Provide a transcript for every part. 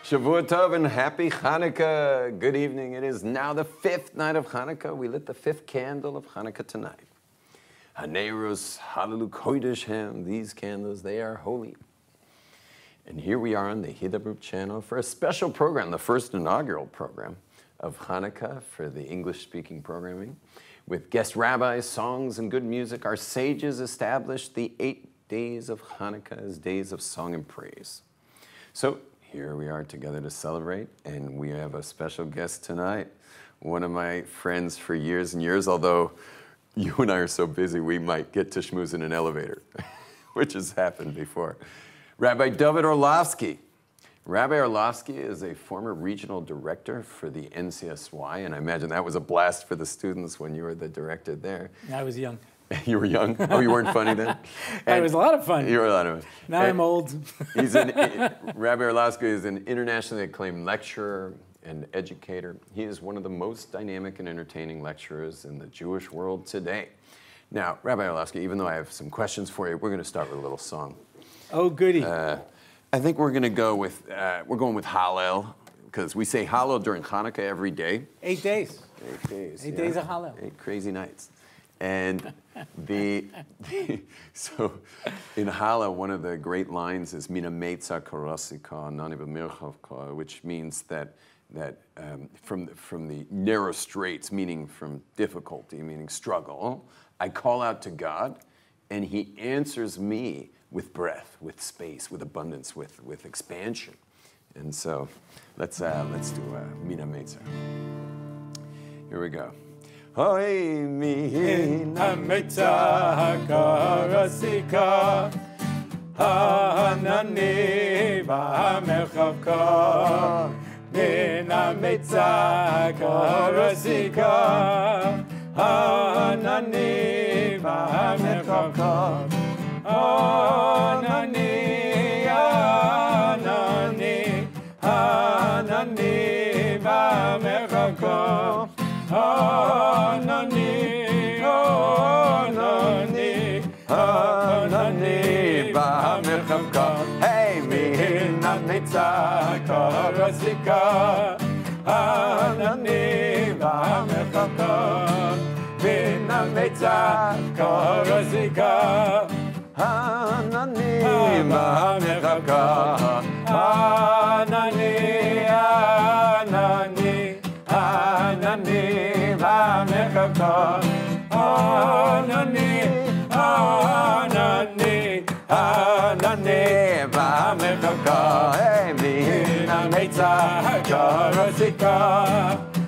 Shavua Tov and happy Hanukkah. Good evening. It is now the 5th night of Hanukkah. We lit the 5th candle of Hanukkah tonight. Hanerus Hallel Kodesh Hem. These candles, they are holy. And here we are on the Hidabroot channel for a special program, the first inaugural program of Hanukkah for the English-speaking programming. With guest rabbis, songs, and good music, our sages established the 8 days of Hanukkah as days of song and praise. So here we are together to celebrate, and we have a special guest tonight, one of my friends for years and years, although you and I are so busy we might get to schmooze in an elevator, which has happened before. Rabbi Dovid Orlofsky. Rabbi Orlofsky is a former regional director for the NCSY, and I imagine that was a blast for the students when you were the director there. I was young. You were young? Oh, you weren't funny then? It was a lot of fun. You were a lot of fun. Now I'm old. Rabbi Orlofsky is an internationally acclaimed lecturer and educator. He is one of the most dynamic and entertaining lecturers in the Jewish world today. Now, Rabbi Orlofsky, even though I have some questions for you, we're going to start with a little song. Oh, goody. I think we're going to go with, we're going with Hallel, because we say Hallel during Hanukkah every day. 8 days. 8 days. 8 days of Hallel. 8 crazy nights. And so in Hallel, one of the great lines is Mina meitza karasika nani b'mirchavka, which means that from the narrow straits, meaning from difficulty, meaning struggle, I call out to God, and He answers me with breath, with space, with abundance, with expansion. And so let's do Mina meitza. Here we go. Hoi mina meitza karasika hanani b'merchavka mina meitza karasika hanani b'merchavka hanani hanani hanani b'merchavka Hanani, Hanani, Hanani, b'merchavka. Hey, mina meitza karasika. Hanani, b'merchavka. Mina meitza karasika. Hanani, b'merchavka. Hanani, Hanani. Hanani, b'merchavka. Hanani, Hanani, Hanani, b'merchavka. Hey, mina meitza karasika.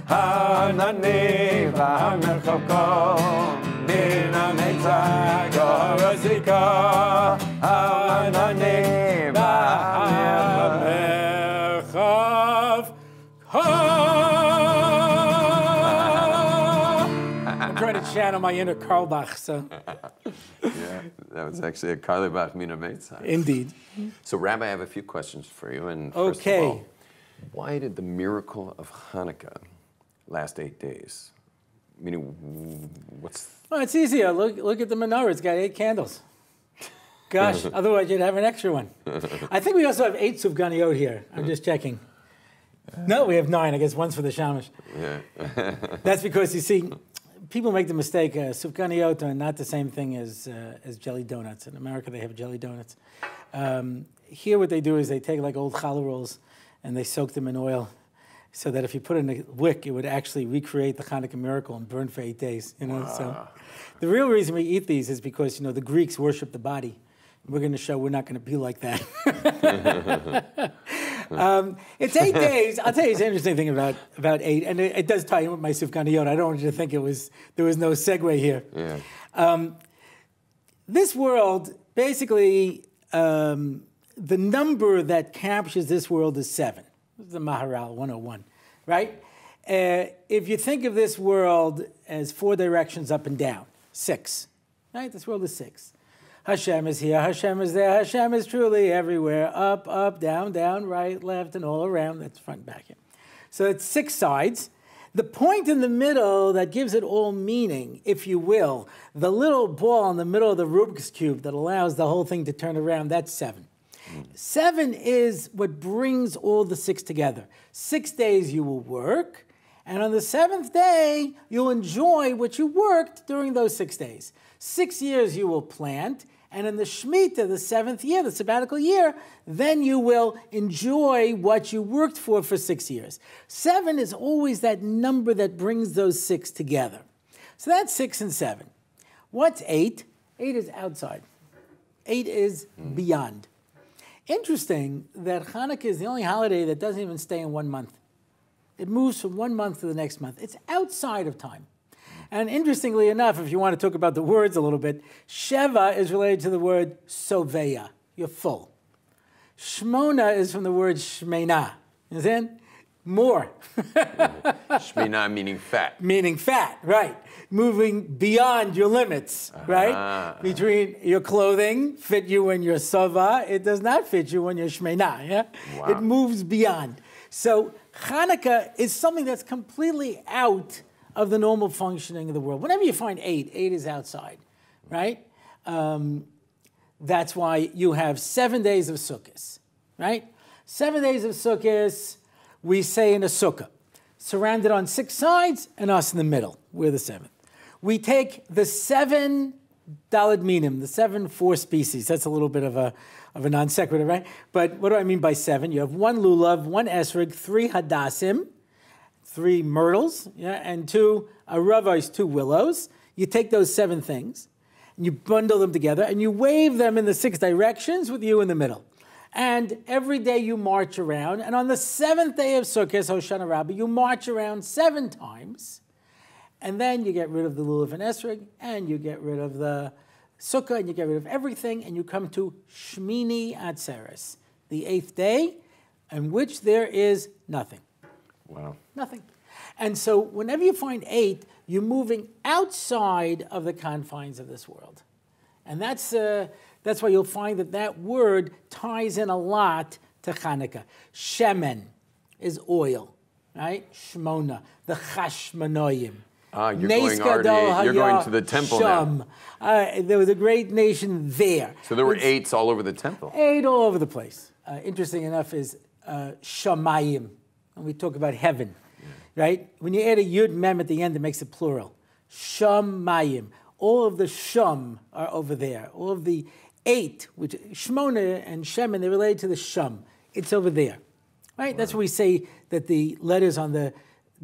Hanani, b'merchavka. Mina meitza karasika. Hanani, b'merchavka. I'm trying to channel my inner Karl Bach, so. Yeah, that was actually a Karl Bach Mina meitza. Indeed. So, Rabbi, I have a few questions for you. And first of all, why did the miracle of Hanukkah last 8 days? Meaning, what's... Well, it's easier. Look at the menorah. It's got 8 candles. Gosh, otherwise you'd have an extra one. I think we also have 8 sufganiyot here. I'm just checking. No, we have 9. I guess one's for the shamash. Yeah. That's because, you see, people make the mistake, sufganiyot are not the same thing as jelly donuts. In America, they have jelly donuts. Here, what they do is they take like old challah rolls and they soak them in oil so that if you put it in a wick, it would actually recreate the Hanukkah miracle and burn for 8 days. You know, so the real reason we eat these is because, you know, the Greeks worship the body. We're going to show we're not going to be like that. It's 8 days. I'll tell you an interesting thing about 8, and it does tie in with my sufganiyot. I don't want you to think there was no segue here. Yeah. This world, basically, the number that captures this world is 7. This is the Maharal 101, right? If you think of this world as 4 directions up and down, 6, right? This world is 6. Hashem is here, Hashem is there, Hashem is truly everywhere, up, up, down, down, right, left, and all around. That's front and back here. So it's 6 sides. The point in the middle that gives it all meaning, if you will, the little ball in the middle of the Rubik's Cube that allows the whole thing to turn around, that's 7. 7 is what brings all the 6 together. 6 days you will work, and on the 7th day, you'll enjoy what you worked during those 6 days. 6 years you will plant, and in the Shemitah, the 7th year, the sabbatical year, then you will enjoy what you worked for 6 years. 7 is always that number that brings those 6 together. So that's 6 and 7. What's 8? 8 is outside. 8 is beyond. Interesting that Hanukkah is the only holiday that doesn't even stay in 1 month. It moves from 1 month to the next month. It's outside of time. And interestingly enough, if you want to talk about the words a little bit, Sheva is related to the word soveya. You're full. Shmona is from the word shmena. You understand? More. Shmena meaning fat. Meaning fat, right. Moving beyond your limits, right? Between your clothing fit you when you're sova, it does not fit you when you're shmena, yeah? Wow. It moves beyond. So Hanukkah is something that's completely out of the normal functioning of the world. Whenever you find 8, 8 is outside, right? That's why you have 7 days of Sukkot, right? 7 days of Sukkot, we say in a sukkah, surrounded on 6 sides and us in the middle. We're the 7th. We take the 7 daled minim, the 7 four species. That's a little bit of a non sequitur, right? But what do I mean by 7? You have 1 lulav, 1 esrog, 3 hadassim, 3 myrtles, yeah, and 2 aravos, 2 willows. You take those 7 things, and you bundle them together, and you wave them in the 6 directions with you in the middle. And every day you march around, and on the 7th day of Sukkot, Hoshana Rabbah, you march around 7 times, and then you get rid of the lulav and esrog, and you get rid of the sukkah, and you get rid of everything, and you come to Shmini Atzeres, the 8th day, in which there is nothing. Wow. Nothing. And so whenever you find 8, you're moving outside of the confines of this world. And that's why you'll find that word ties in a lot to Chanukah. Shemen is oil, right? Shmona, the chashmanoyim. You're going to the temple now. There was a great nation there. So there were 8s all over the temple. 8 all over the place. Interesting enough is shamayim. And we talk about heaven, right? When you add a yud mem at the end, it makes it plural. Shamayim. All of the sham are over there. All of the 8, which Shmona and Shemin, they're related to the sham. It's over there, right? Wow. That's what we say that the letters on the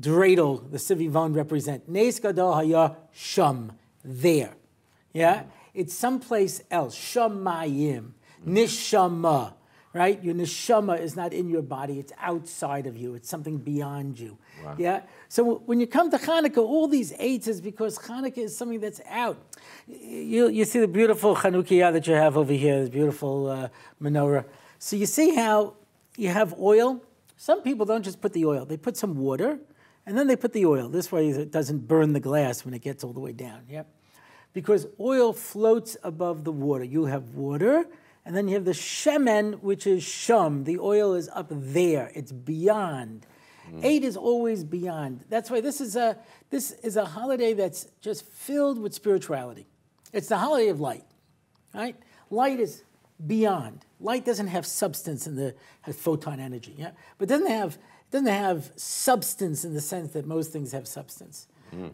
dreidel, the sivivon, represent. Nes gadol haya sham, there. Yeah? It's someplace else. Shamayim. Nishama. Right? Your neshama is not in your body. It's outside of you. It's something beyond you. Wow. Yeah? So when you come to Hanukkah, all these 8s is because Hanukkah is something that's out. You see the beautiful Chanukah that you have over here, this beautiful menorah. So you see how you have oil? Some people don't just put the oil. They put some water, and then they put the oil. This way it doesn't burn the glass when it gets all the way down. Yeah? Because oil floats above the water. You have water, and then you have the shemen, which is shum. The oil is up there. It's beyond. 8 is always beyond. That's why this is a holiday that's just filled with spirituality. It's the holiday of light, right? Light is beyond. Light doesn't have substance has photon energy, yeah, but it doesn't have substance in the sense that most things have substance.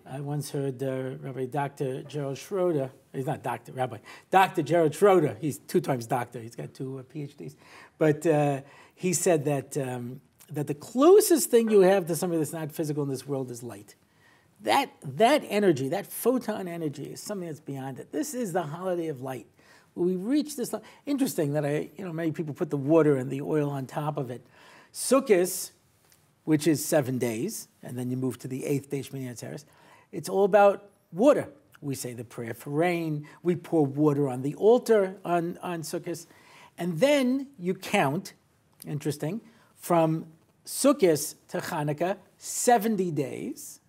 I once heard Rabbi Dr. Gerald Schroeder. He's not Dr. Rabbi. Dr. Gerald Schroeder. He's 2 times doctor. He's got 2 PhDs. But he said that the closest thing you have to something that's not physical in this world is light. That energy, that photon energy, is something that's beyond it. This is the holiday of light. We reach this. Interesting that many people put the water and the oil on top of it. Sukkot, which is 7 days, and then you move to the 8th day, Shmini Atzeres. It's all about water. We say the prayer for rain. We pour water on the altar on Sukkot. And then you count, interesting, from Sukkot to Hanukkah, 70 days.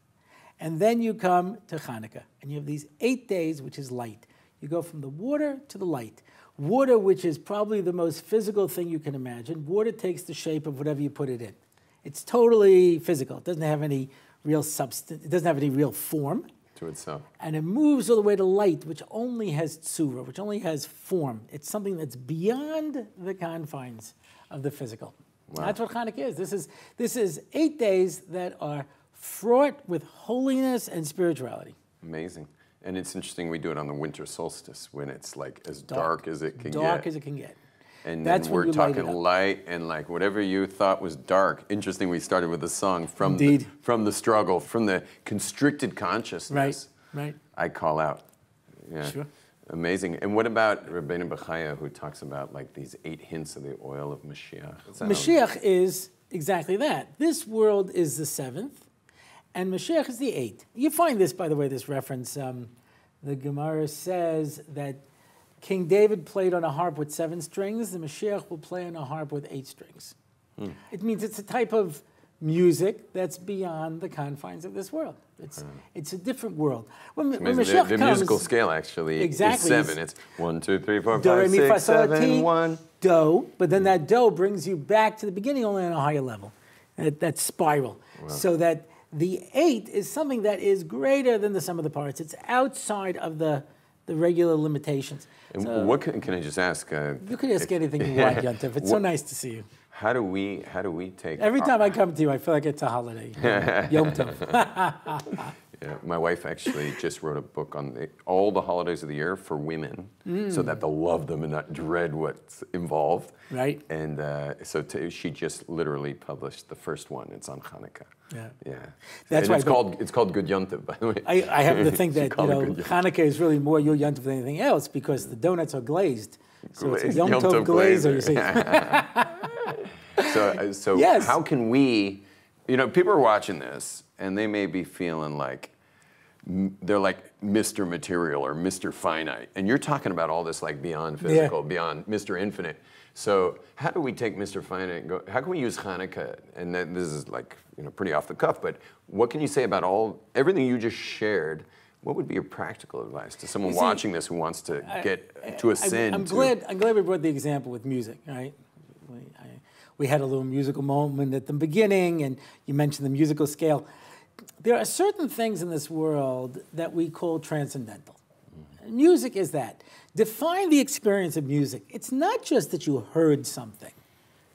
And then you come to Hanukkah. And you have these 8 days, which is light. You go from the water to the light. Water, which is probably the most physical thing you can imagine. Water takes the shape of whatever you put it in. It's totally physical. It doesn't have any real substance. It doesn't have any real form. to itself. And it moves all the way to light, which only has tsura, which only has form. It's something that's beyond the confines of the physical. Wow. That's what Hanukkah is. This is 8 days that are fraught with holiness and spirituality. Amazing. And it's interesting we do it on the winter solstice when it's like as dark as it can get. Dark as it can get. And That's then when we're you light talking it up. light and like whatever you thought was dark. Interesting, we started with a song from Indeed. from the struggle, from the constricted consciousness. Right. I call out. Yeah. Sure. Amazing. And what about Rabbeinu Bechaya, who talks about like these 8 hints of the oil of Mashiach? Mashiach is exactly that. This world is the 7th, and Mashiach is the 8th. You find this, by the way, this reference. The Gemara says that King David played on a harp with 7 strings. The Mashiach will play on a harp with 8 strings. It means it's a type of music that's beyond the confines of this world. It's a different world. When Mashiach the comes, musical scale actually exactly, is 7. It's 1, 2, 3, 4, Do, re, 5, mi, fa, 6, sol, 7, ti, 1. do, but then that do brings you back to the beginning only on a higher level, that spiral. Wow. So that the 8 is something that is greater than the sum of the parts. It's outside of the regular limitations. And So what can I just ask? you could ask anything you want, Yontif. It's so nice to see you. How do we take Every time I come to you, I feel like it's a holiday. Yom Tov. Yeah, my wife actually just wrote a book on all the holidays of the year for women, so that they'll love them and not dread what's involved. Right. And she just literally published the first one. It's on Hanukkah. Yeah. Yeah. That's and why it's called Good Yontif, by the way. I happen to think that called it Good Yontif. Hanukkah is really more your Yom Tov than anything else because the donuts are glazed. So it's a Glazed Yom Tov Glaser, you see. So Yes. how can we, people are watching this and they may be feeling like they're like Mr. Material or Mr. Finite. And you're talking about all this like beyond physical, beyond Mr. Infinite. So how do we take Mr. Finite and go, how can we use Hanukkah? And then this is like, pretty off the cuff, but what can you say about everything you just shared? What would be your practical advice to someone watching this who wants to get to ascend? I'm glad we brought the example with music, right? We had a little musical moment at the beginning, and you mentioned the musical scale. There are certain things in this world that we call transcendental. Music is that. Define the experience of music. It's not just that you heard something.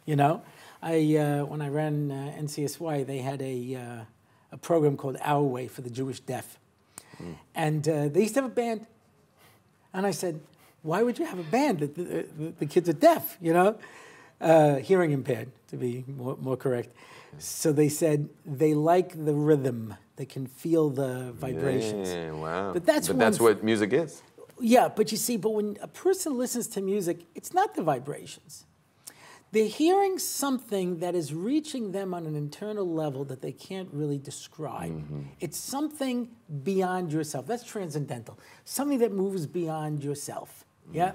When I ran NCSY, they had a program called Our Way for the Jewish deaf. And they used to have a band. And I said, why would you have a band? The kids are deaf, hearing impaired, to be more correct. So they said they like the rhythm. They can feel the vibrations. Yeah, wow. But that's what music is. Yeah, but you see, when a person listens to music, it's not the vibrations. They're hearing something that is reaching them on an internal level that they can't really describe. It's something beyond yourself. That's transcendental. Something that moves beyond yourself. Yeah.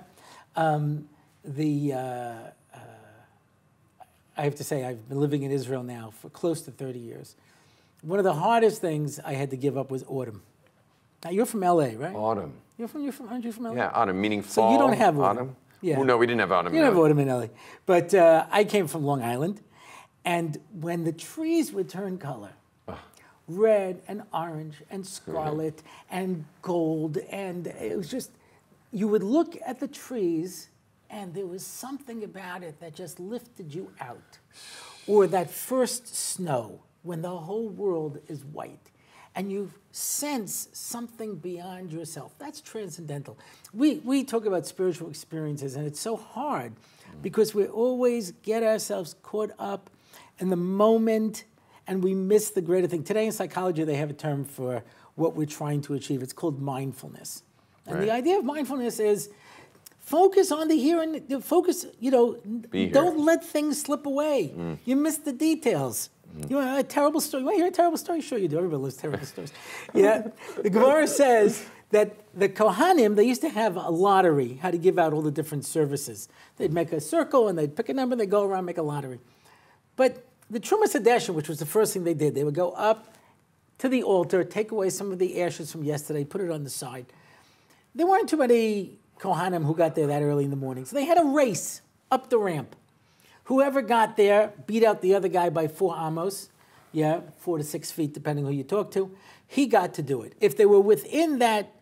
I have to say, I've been living in Israel now for close to 30 years. One of the hardest things I had to give up was autumn. Now, you're from LA, right? Autumn. Aren't you from LA? Yeah, autumn, meaning fall. So you don't have autumn. Yeah. Well, no, we didn't have autumn. You don't have autumn in LA. But I came from Long Island, and when the trees would turn color, red and orange and scarlet and gold, and it was just, you would look at the trees, and there was something about it that just lifted you out. Or that first snow, when the whole world is white, and you sense something beyond yourself. That's transcendental. We talk about spiritual experiences, and it's so hard because we always get ourselves caught up in the moment, and we miss the greater thing. Today in psychology, they have a term for what we're trying to achieve. It's called mindfulness. And the idea of mindfulness is focus on the here and focus, don't let things slip away. You miss the details. You want a terrible story? You want to hear a terrible story? Sure you do. Everybody loves terrible stories. Yeah. The Gemara says that the Kohanim, they used to have a lottery, how to give out all the different services. They'd make a circle and they'd pick a number, they'd go around, make a lottery. But the Trumas Hadesha, which was the first thing they did, they would go up to the altar, take away some of the ashes from yesterday, put it on the side. There weren't too many Kohanim who got there that early in the morning. So they had a race up the ramp. Whoever got there beat out the other guy by 4 amos, 4 to 6 feet, depending who you talk to. he got to do it. If they were within that,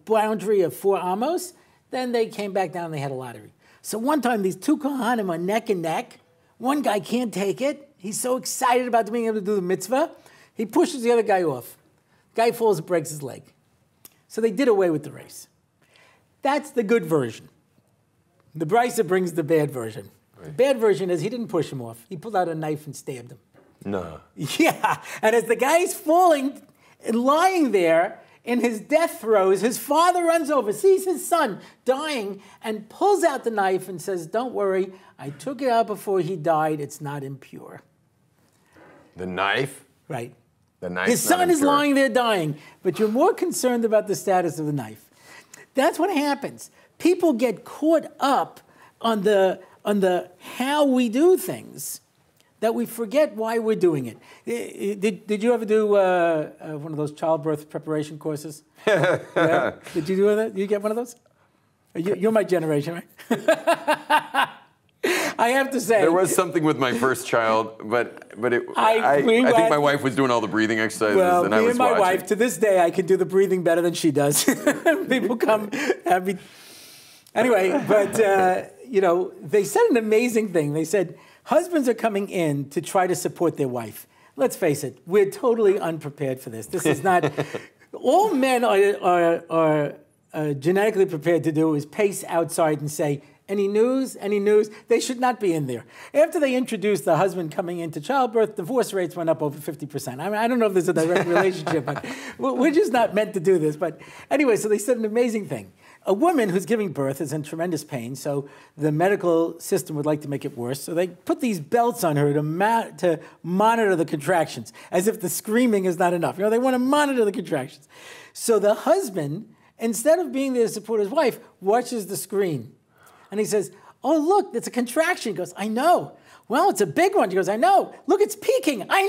boundary of 4 amos, then they came back down and they had a lottery. So one time these 2 Kohanim are neck and neck. One guy can't take it. He's so excited about being able to do the mitzvah. He pushes the other guy off. Guy falls and breaks his leg. So they did away with the race. That's the good version. The Brisa brings the bad version. Right. The bad version is he didn't push him off. He pulled out a knife and stabbed him. No. Yeah. And as the guy's falling and lying there in his death throes, his father runs over, sees his son dying, and pulls out the knife and says, don't worry, I took it out before he died. It's not impure. The knife? Right. The knife. His son is lying there dying, but you're more concerned about the status of the knife. That's what happens. People get caught up on the how we do things that we forget why we're doing it. Did you ever do one of those childbirth preparation courses? Yeah? Did you do that? Did you get one of those? You're my generation, right? I have to say, there was something with my first child, but I think my wife was doing all the breathing exercises, and I was watching. Me and my wife, to this day, I can do the breathing better than she does. People come have me. Anyway, but they said an amazing thing. They said husbands are coming in to try to support their wife. Let's face it, we're totally unprepared for this. This is not. All men are genetically prepared to do is pace outside and say, any news? Any news? They should not be in there. After they introduced the husband coming into childbirth, divorce rates went up over 50%. I mean, I don't know if there's a direct relationship, but we're just not meant to do this. But anyway, so they said an amazing thing. A woman who's giving birth is in tremendous pain, so the medical system would like to make it worse. So they put these belts on her to monitor the contractions, as if the screaming is not enough. They want to monitor the contractions. So the husband, instead of being there to support his wife, watches the screen. And he says, oh, look, it's a contraction. He goes, I know. Well, it's a big one. He goes, I know. Look, it's peaking. I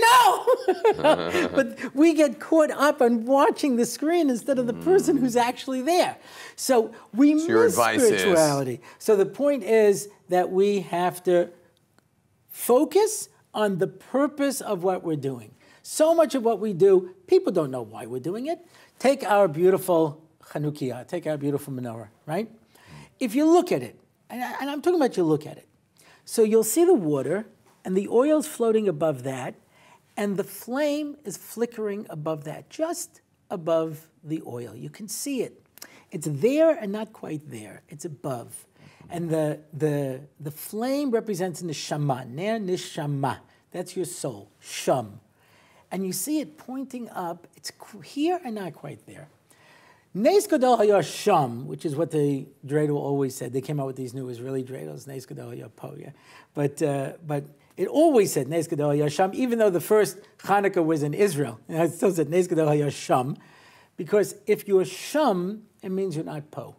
know. But we get caught up on watching the screen instead of the person who's actually there. So we miss spirituality. So the point is that we have to focus on the purpose of what we're doing. So much of what we do, people don't know why we're doing it. Take our beautiful Chanukah, take our beautiful menorah, right? If you look at it, and I'm talking about you look at it, so you'll see the water, and the oil's floating above that, and the flame is flickering above that, just above the oil. You can see it. It's there and not quite there. It's above. And the flame represents neshama, ner neshama. That's your soul, sham. And you see it pointing up. It's here and not quite there. Nes Gadol Hayasham, which is what the dreidel always said. They came out with these new Israeli dreidels, Nes Gadol Hayapo, yeah. But it always said Nes Gadol Hayasham, even though the first Hanukkah was in Israel. And it still said Nes Gadol Hayasham, because if you're Sham, it means you're not Po.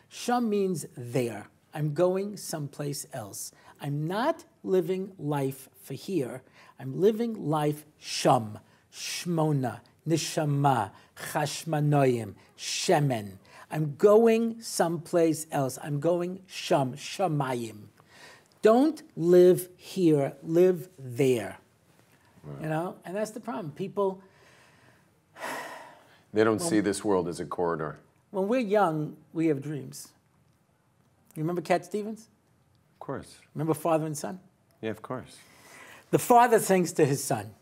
Sham means there. I'm going someplace else. I'm not living life for here. I'm living life Sham, Shmona, Nishama, Chashmanoyim, Shemen. I'm going someplace else. I'm going Sham, Shamayim. Don't live here, live there. Right. And that's the problem. People... They don't see this world as a corridor. When we're young, we have dreams. You remember Cat Stevens? Of course. Remember Father and Son? Yeah, of course. The father sings to his son,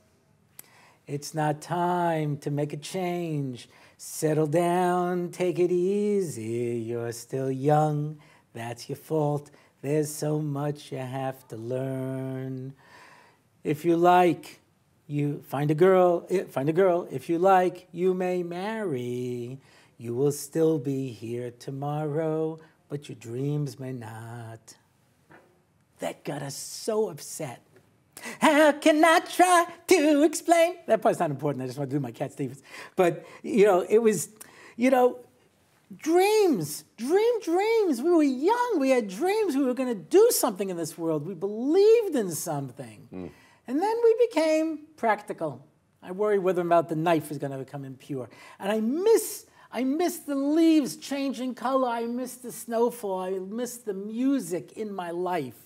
it's not time to make a change. Settle down, take it easy. You're still young, that's your fault. There's so much you have to learn. If you like, you find a girl. If you like, you may marry. You will still be here tomorrow, but your dreams may not. That got us so upset. How can I try to explain? That part's not important. I just want to do my Cat Stevens. But, it was, dreams. Dreams. We were young. We had dreams. We were going to do something in this world. We believed in something. And then we became practical. I worry whether or not the knife is going to become impure. And I miss the leaves changing color. I miss the snowfall. I miss the music in my life.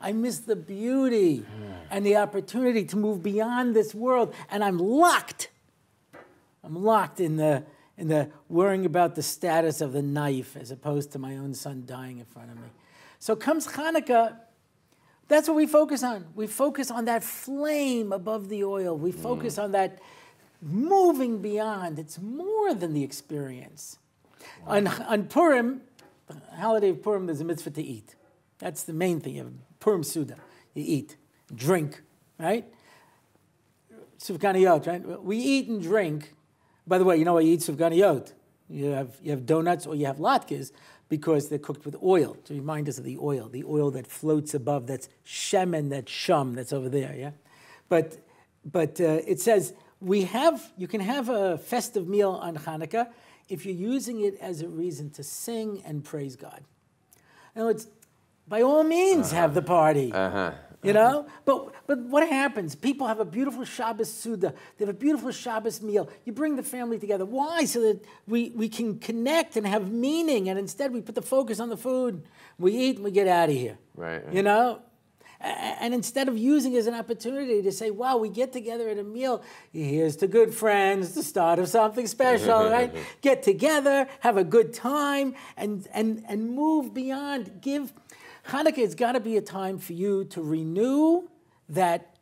I miss the beauty and the opportunity to move beyond this world. And I'm locked I'm locked in the worrying about the status of the knife as opposed to my own son dying in front of me. So comes Hanukkah. That's what we focus on. We focus on that flame above the oil. We focus on that moving beyond. It's more than the experience. Wow. On Purim, the holiday of Purim, there's a mitzvah to eat. That's the main thing. You have Purim Suda. You eat, drink, right? Sufganiyot, right? We eat and drink. By the way, you know why you eat sufganiyot? You have donuts or you have latkes because they're cooked with oil to remind us of the oil that floats above, that's shemen, that's shum, that's over there, yeah? But it says you can have a festive meal on Hanukkah if you're using it as a reason to sing and praise God. In other words, by all means, have the party. You know? But what happens? People have a beautiful Shabbos Suda. They have a beautiful Shabbos meal. You bring the family together. Why? So that we can connect and have meaning. And instead we put the focus on the food. We eat and we get out of here. Right. You know? And instead of using it as an opportunity to say, wow, we get together at a meal. Here's to good friends, the start of something special, right? Get together, have a good time, and move beyond. Hanukkah, it's got to be a time for you to renew that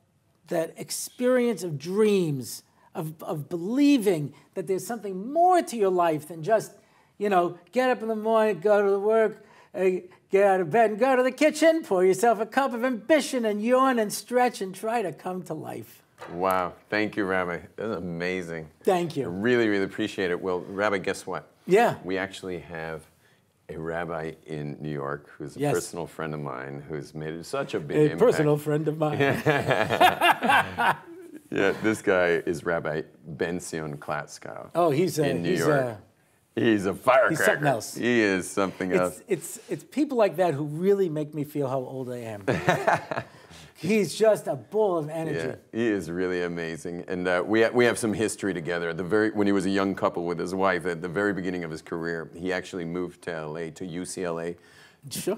experience of dreams, of believing that there's something more to your life than just, get up in the morning, go to work, get out of bed and go to the kitchen, pour yourself a cup of ambition and yawn and stretch and try to come to life. Wow. Thank you, Rabbi. That's amazing. Thank you. I really, really appreciate it. Well, Rabbi, guess what? Yeah. We actually have a rabbi in New York who's a personal friend of mine who's made such a big impact. A personal friend of mine. Yeah, this guy is Rabbi Benzion Klatzko. Oh, he's in New York. He's a firecracker. He's something else. He is something else. It's people like that who really make me feel how old I am. He's just a ball of energy. Yeah, he is really amazing. And we have some history together. When he was a young couple with his wife, at the very beginning of his career, he actually moved to LA, to UCLA,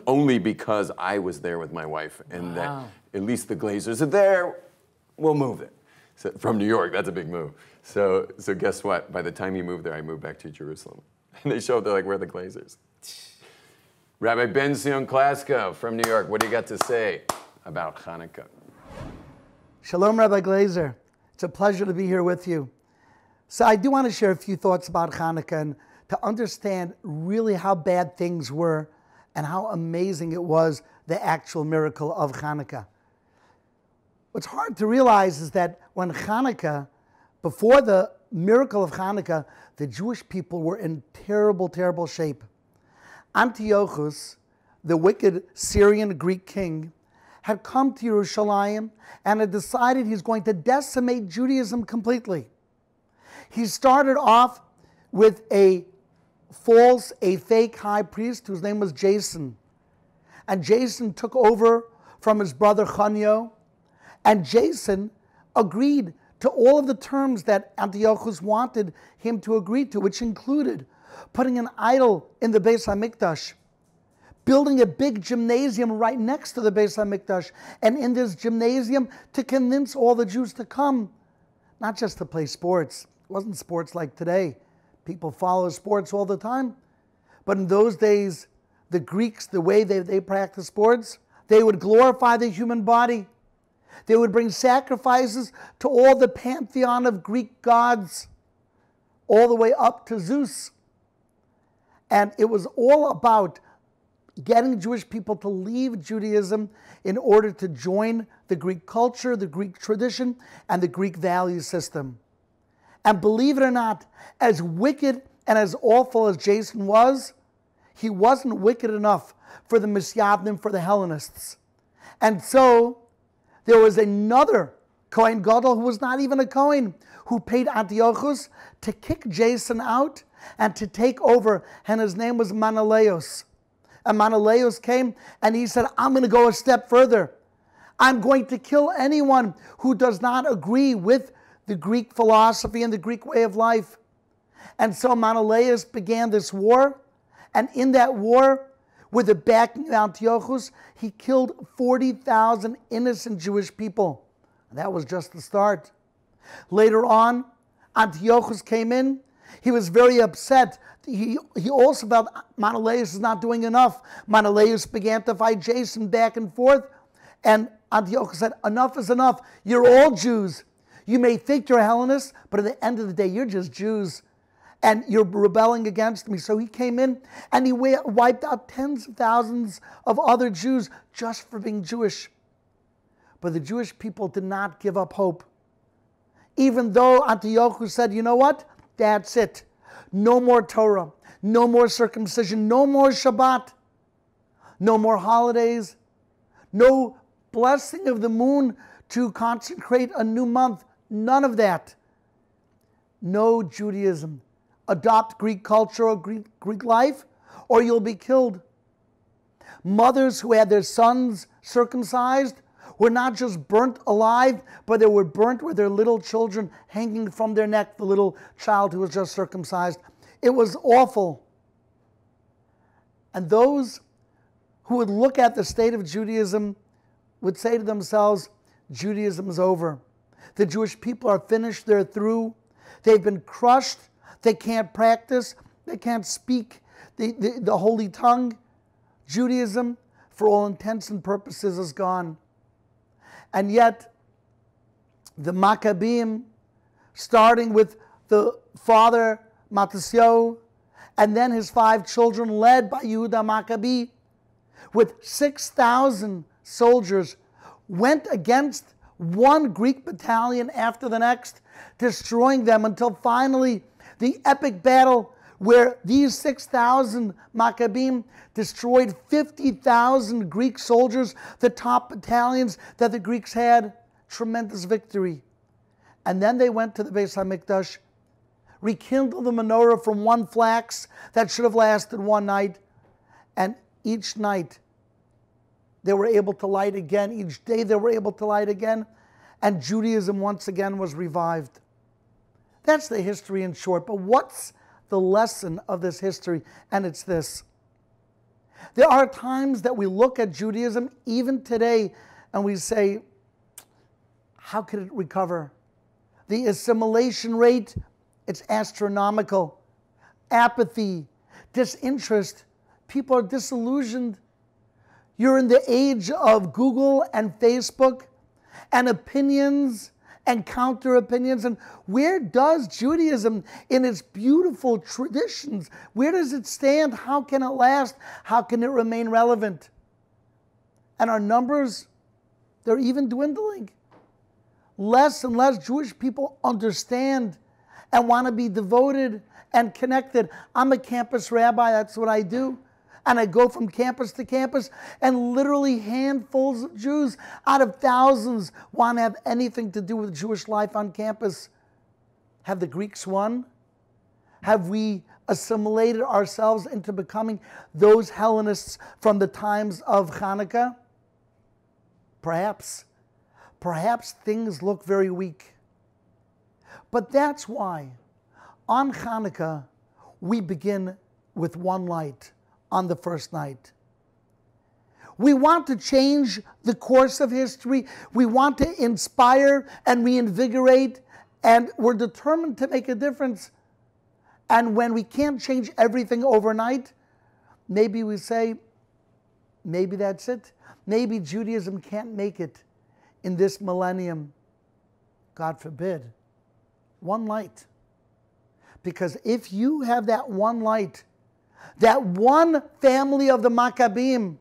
only because I was there with my wife. And that at least the Glazers are there, we'll move it. So, from New York, that's a big move. So guess what? By the time he moved there, I moved back to Jerusalem. And they showed up, they're like, where are the Glazers? Rabbi Benzion Klatzko from New York, what do you got to say about Hanukkah? Shalom, Rabbi Glaser. It's a pleasure to be here with you. So I do want to share a few thoughts about Hanukkah and to understand really how bad things were and how amazing it was, the actual miracle of Hanukkah. What's hard to realize is that when Hanukkah, before the miracle of Hanukkah, the Jewish people were in terrible, terrible shape. Antiochus, the wicked Syrian Greek king, had come to Jerusalem and had decided he's going to decimate Judaism completely. He started off with a fake high priest whose name was Jason. And Jason took over from his brother Chanukah, and Jason agreed to all of the terms that Antiochus wanted him to agree to, which included putting an idol in the Beis HaMikdash, building a big gymnasium right next to the Beis HaMikdash, and in this gymnasium to convince all the Jews to come, not just to play sports. It wasn't sports like today. People follow sports all the time. But in those days, the Greeks, the way they practiced sports, they would glorify the human body. They would bring sacrifices to all the pantheon of Greek gods, all the way up to Zeus. And it was all about getting Jewish people to leave Judaism in order to join the Greek culture, the Greek tradition, and the Greek value system. And believe it or not, as wicked and as awful as Jason was, he wasn't wicked enough for the Misyavnim, for the Hellenists. And so there was another Kohen Gadol who was not even a Kohen, who paid Antiochus to kick Jason out and to take over, and his name was Menelaus. And Menelaus came and he said, I'm going to go a step further. I'm going to kill anyone who does not agree with the Greek philosophy and the Greek way of life. And so Menelaus began this war, and in that war, with the backing of Antiochus, he killed 40,000 innocent Jewish people. And that was just the start. Later on, Antiochus came in. He was very upset. He also felt Menelaus is not doing enough. Menelaus began to fight Jason back and forth. And Antiochus said, enough is enough. You're all Jews. You may think you're Hellenists, but at the end of the day, you're just Jews. And you're rebelling against me. So he came in and he wiped out tens of thousands of other Jews just for being Jewish. But the Jewish people did not give up hope. Even though Antiochus said, you know what? That's it. No more Torah. No more circumcision. No more Shabbat. No more holidays. No blessing of the moon to consecrate a new month. None of that. No Judaism. Adopt Greek culture or Greek life, or you'll be killed. Mothers who had their sons circumcised were not just burnt alive, but they were burnt with their little children hanging from their neck, the little child who was just circumcised. It was awful. And those who would look at the state of Judaism would say to themselves, Judaism is over. The Jewish people are finished, they're through. They've been crushed. They can't practice. They can't speak the holy tongue. Judaism, for all intents and purposes, is gone. And yet, the Maccabees, starting with the father Matthieu, and then his 5 children, led by Yehuda Maccabee, with 6,000 soldiers, went against one Greek battalion after the next, destroying them until finally the epic battle where these 6,000 Maccabees destroyed 50,000 Greek soldiers, the top battalions that the Greeks had. Tremendous victory. And then they went to the Beis HaMikdash, rekindled the menorah from one flax that should have lasted one night, and each night they were able to light again. Each day they were able to light again, and Judaism once again was revived. That's the history in short. But what's the lesson of this history? And it's this. There are times that we look at Judaism, even today, and we say, how could it recover? The assimilation rate, it's astronomical. Apathy, disinterest. People are disillusioned. You're in the age of Google and Facebook and opinions and counter opinions. And where does Judaism, in its beautiful traditions, where does it stand? How can it last? How can it remain relevant? And our numbers, they're even dwindling. Less and less Jewish people understand and want to be devoted and connected. I'm a campus rabbi, that's what I do. And I go from campus to campus, and literally handfuls of Jews out of thousands want to have anything to do with Jewish life on campus. Have the Greeks won? Have we assimilated ourselves into becoming those Hellenists from the times of Hanukkah? Perhaps. Perhaps things look very weak. But that's why on Hanukkah we begin with one light. On the first night. We want to change the course of history. We want to inspire and reinvigorate, and we're determined to make a difference. And when we can't change everything overnight, maybe we say, maybe that's it. Maybe Judaism can't make it in this millennium. God forbid. One light. Because if you have that one light, that one family of the Maccabees,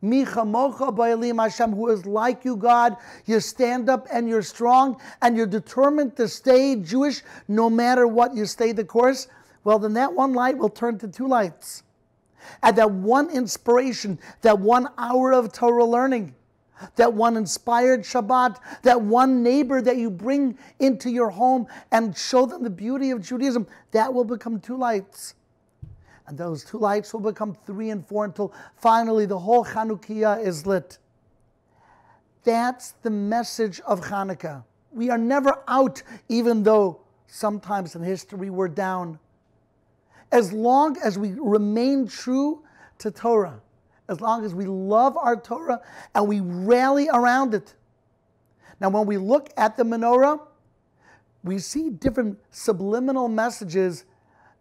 who is like you, God, you stand up and you're strong and you're determined to stay Jewish no matter what, you stay the course, well, then that one light will turn to 2 lights. And that one inspiration, that 1 hour of Torah learning, that one inspired Shabbat, that one neighbor that you bring into your home and show them the beauty of Judaism, that will become 2 lights. And those 2 lights will become 3 and 4 until finally the whole Chanukah is lit. That's the message of Hanukkah. We are never out, even though sometimes in history we're down. As long as we remain true to Torah, as long as we love our Torah and we rally around it. Now when we look at the menorah, we see different subliminal messages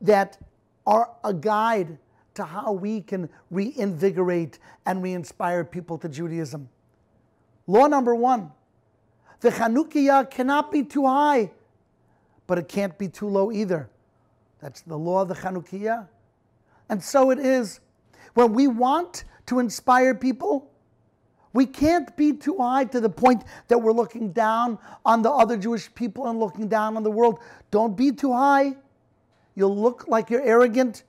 that are a guide to how we can reinvigorate and re-inspire people to Judaism. Law number 1, the Chanukah cannot be too high, but it can't be too low either. That's the law of the Chanukah. And so it is. When we want to inspire people, we can't be too high to the point that we're looking down on the other Jewish people and looking down on the world. Don't be too high. You'll look like you're arrogant.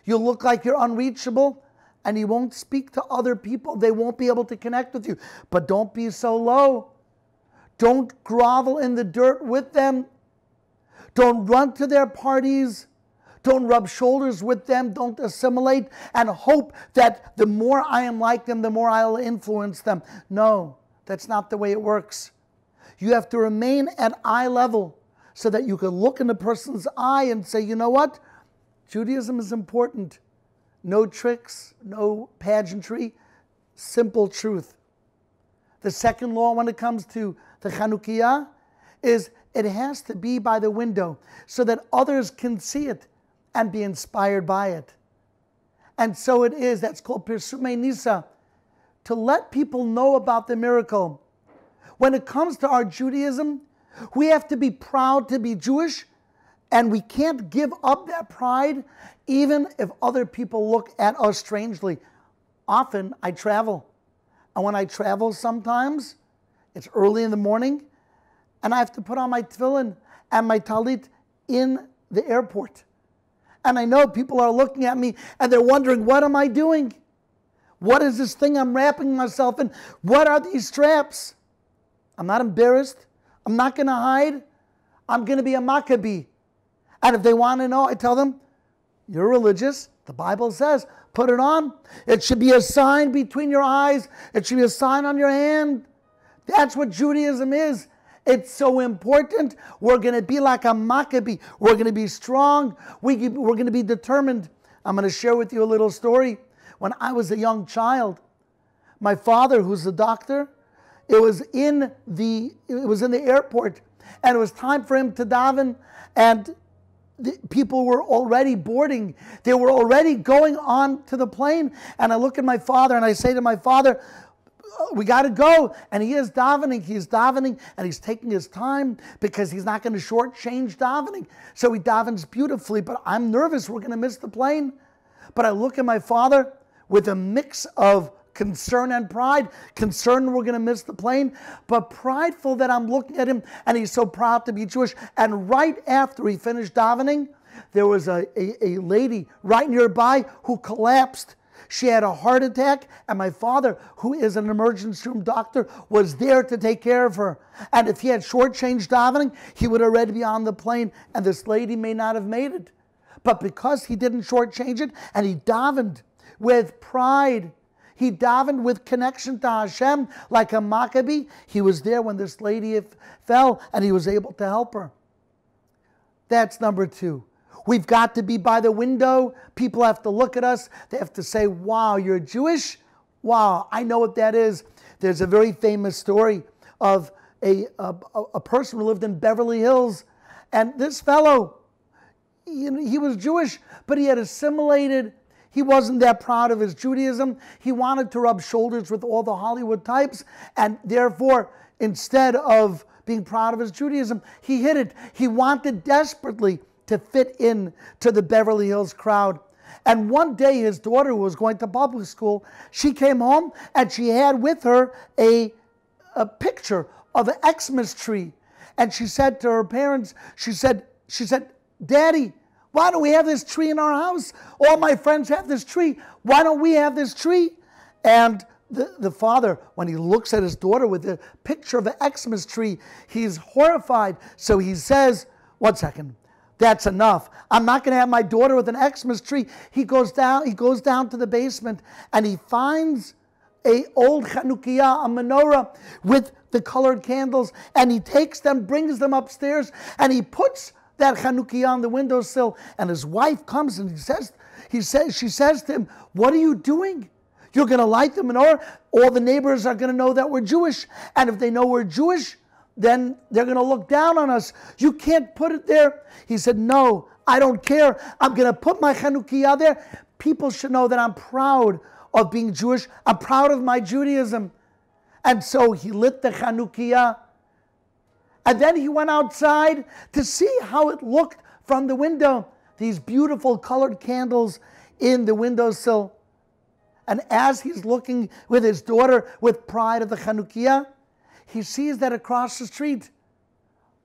You'll look like you're unreachable. And you won't speak to other people. They won't be able to connect with you. But don't be so low. Don't grovel in the dirt with them. Don't run to their parties. Don't rub shoulders with them. Don't assimilate and hope that the more I am like them, the more I'll influence them. No, that's not the way it works. You have to remain at eye level so that you can look in the person's eye and say, you know what? Judaism is important. No tricks, no pageantry, simple truth. The second law when it comes to the Chanukah is it has to be by the window so that others can see it and be inspired by it. And so it is, that's called Pirsumei Nisa, to let people know about the miracle. When it comes to our Judaism, we have to be proud to be Jewish, and we can't give up that pride even if other people look at us strangely. Often I travel, and when I travel sometimes, it's early in the morning, and I have to put on my tefillin and my talit in the airport. And I know people are looking at me and they're wondering, what am I doing? What is this thing I'm wrapping myself in? What are these straps? I'm not embarrassed. I'm not going to hide. I'm going to be a Maccabee. And if they want to know, I tell them, you're religious. The Bible says, put it on. It should be a sign between your eyes. It should be a sign on your hand. That's what Judaism is. It's so important. We're going to be like a Maccabee. We're going to be strong. We're going to be determined. I'm going to share with you a little story. When I was a young child, my father, who's a doctor, it was in the airport, and it was time for him to daven, and the people were already boarding. They were already going on to the plane, and I look at my father and I say to my father, we got to go. And he is davening, and he's taking his time because he's not going to shortchange davening. So he davens beautifully, but I'm nervous we're going to miss the plane. But I look at my father with a mix of concern and pride. Concerned we're going to miss the plane, but prideful that I'm looking at him, and he's so proud to be Jewish. And right after he finished davening, there was a lady right nearby who collapsed. She had a heart attack, and my father, who is an emergency room doctor, was there to take care of her. And if he had shortchanged davening, he would already be on the plane, and this lady may not have made it. But because he didn't shortchange it, and he davened with pride, he davened with connection to Hashem, like a Maccabee, he was there when this lady fell, and he was able to help her. That's number 2. We've got to be by the window. People have to look at us. They have to say, wow, you're Jewish? Wow, I know what that is. There's a very famous story of a person who lived in Beverly Hills. And this fellow, he was Jewish, but he had assimilated. He wasn't that proud of his Judaism. He wanted to rub shoulders with all the Hollywood types. And therefore, instead of being proud of his Judaism, he hid it. He wanted desperately to fit in to the Beverly Hills crowd. And one day his daughter, who was going to public school, she came home and she had with her a picture of an Xmas tree. And she said to her parents, she said, Daddy, why don't we have this tree in our house? All my friends have this tree. Why don't we have this tree? And the father, when he looks at his daughter with a picture of an Xmas tree, he's horrified. So he says, 1 second. That's enough. I'm not going to have my daughter with an Xmas tree. He goes down to the basement, and he finds an old Chanukah, a menorah with the colored candles, and he takes them, brings them upstairs, and he puts that Chanukah on the windowsill. And his wife comes and she says to him, what are you doing? You're going to light the menorah? All the neighbors are going to know that we're Jewish. And if they know we're Jewish, then they're going to look down on us. You can't put it there. He said, no, I don't care. I'm going to put my Chanukah there. People should know that I'm proud of being Jewish. I'm proud of my Judaism. And so he lit the Chanukah. And then he went outside to see how it looked from the window. These beautiful colored candles in the windowsill. And as he's looking with his daughter with pride of the Chanukah, he sees that across the street,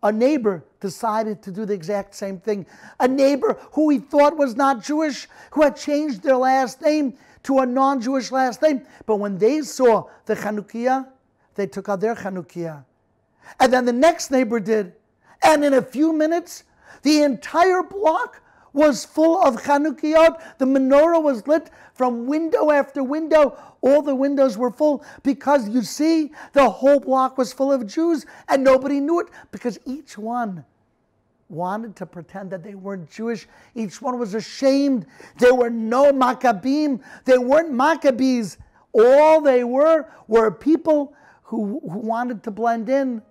a neighbor decided to do the exact same thing. A neighbor who he thought was not Jewish, who had changed their last name to a non-Jewish last name. But when they saw the Chanukah, they took out their Chanukah. And then the next neighbor did. And in a few minutes, the entire block was full of Chanukiot. The menorah was lit from window after window. All the windows were full because, you see, the whole block was full of Jews and nobody knew it because each one wanted to pretend that they weren't Jewish. Each one was ashamed. There were no Maccabees. They weren't Maccabees. All they were people who wanted to blend in.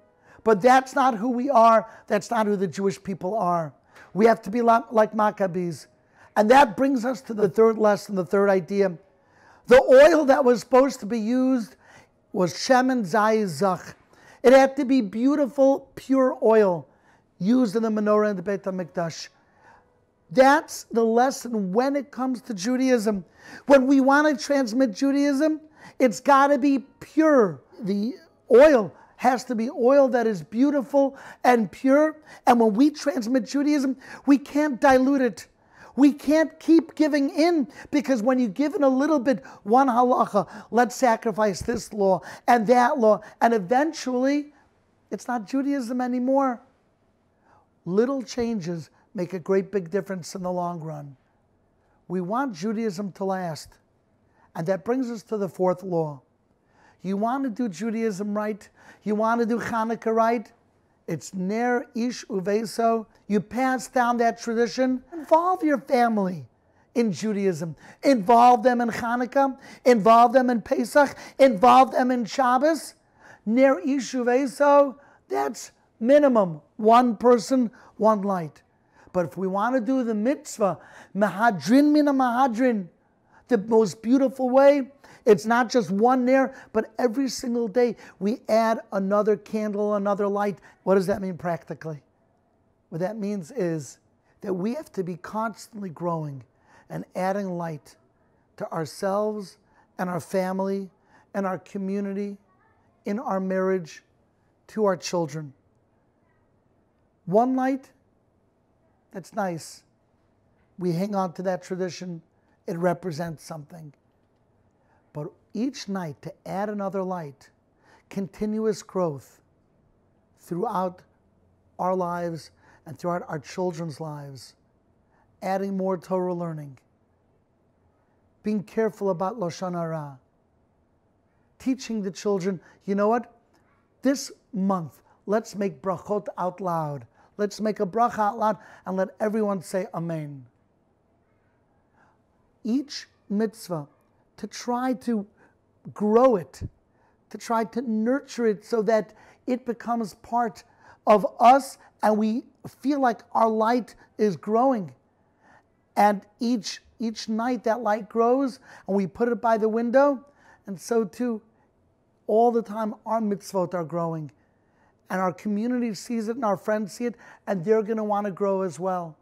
But that's not who we are. That's not who the Jewish people are. We have to be like Maccabees. And that brings us to the third lesson, the third idea. The oil that was supposed to be used was Shemen Zayizach. It had to be beautiful, pure oil used in the menorah in the Beit HaMikdash. That's the lesson when it comes to Judaism. When we want to transmit Judaism, it's got to be pure. The oil has to be oil that is beautiful and pure. And when we transmit Judaism, we can't dilute it. We can't keep giving in, because when you give in a little bit, one halacha, let's sacrifice this law and that law, and eventually it's not Judaism anymore. Little changes make a great big difference in the long run. We want Judaism to last. And that brings us to the fourth law. You want to do Judaism right? You want to do Hanukkah right? It's ner ish uveso. You pass down that tradition. Involve your family in Judaism. Involve them in Hanukkah. Involve them in Pesach. Involve them in Shabbos. Ner ish uveso. That's minimum. One person, one light. But if we want to do the mitzvah, mahadrin mina mahadrin, the most beautiful way, it's not just one ner, but every single day we add another candle, another light. What does that mean practically? What that means is that we have to be constantly growing and adding light to ourselves and our family and our community, in our marriage, to our children. One light, that's nice. We hang on to that tradition. It represents something. But each night to add another light, continuous growth throughout our lives and throughout our children's lives, adding more Torah learning, being careful about Lashon Hara, teaching the children, you know what? This month, let's make brachot out loud. Let's make a bracha out loud and let everyone say Amen. Each mitzvah, to try to grow it, to try to nurture it so that it becomes part of us and we feel like our light is growing. And each night that light grows and we put it by the window, and so too, all the time our mitzvot are growing. And our community sees it and our friends see it, and they're going to want to grow as well.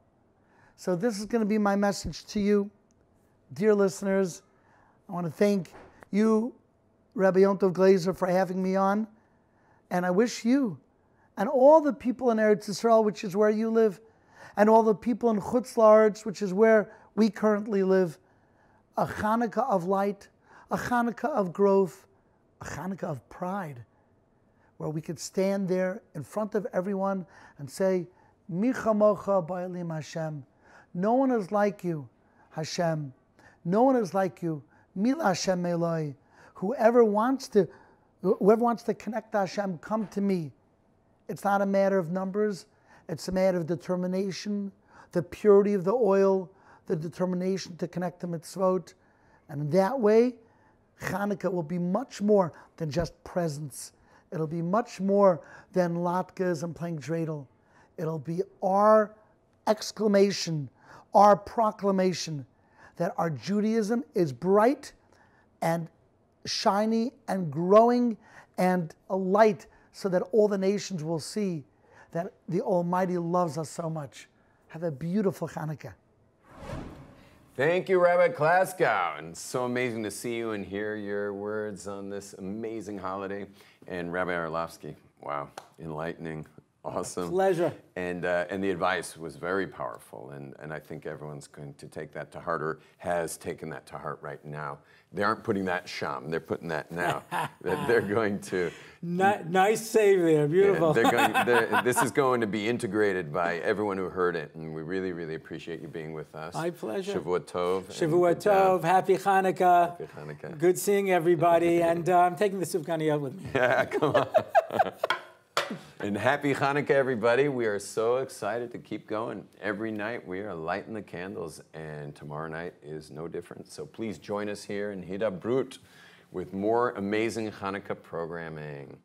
So this is going to be my message to you, dear listeners. I want to thank you, Rabbi Glaser, for having me on. And I wish you and all the people in Eretz Yisrael, which is where you live, and all the people in Chutz La'aretz, which is where we currently live, a Chanukah of light, a Chanukah of growth, a Chanukah of pride, where we could stand there in front of everyone and say, Mi chamocha ba'elim Hashem. No one is like you, Hashem. No one is like you. Mil Hashem Eloi. Whoever wants to connect to Hashem, come to me. It's not a matter of numbers. It's a matter of determination, the purity of the oil, the determination to connect to mitzvot. And in that way, Chanukah will be much more than just presents. It'll be much more than latkes and playing dreidel. It'll be our exclamation, our proclamation that our Judaism is bright and shiny and growing and a light so that all the nations will see that the Almighty loves us so much. Have a beautiful Hanukkah. Thank you, Rabbi Klatzko. And so amazing to see you and hear your words on this amazing holiday. And Rabbi Orlofsky, wow, enlightening, awesome. Pleasure. And the advice was very powerful. And I think everyone's going to take that to heart or has taken that to heart right now. They aren't putting that sham, they're putting that now. They're going to... Nice save there, beautiful. Yeah, this is going to be integrated by everyone who heard it, and we really, really appreciate you being with us. My pleasure. Shavua Tov. Shavua Tov, happy Hanukkah. Happy Hanukkah. Good seeing everybody, and I'm taking the sufgani out with me. Yeah, come on. And happy Hanukkah, everybody. We are so excited to keep going. Every night we are lighting the candles, and tomorrow night is no different. So please join us here in Hidabroot with more amazing Hanukkah programming.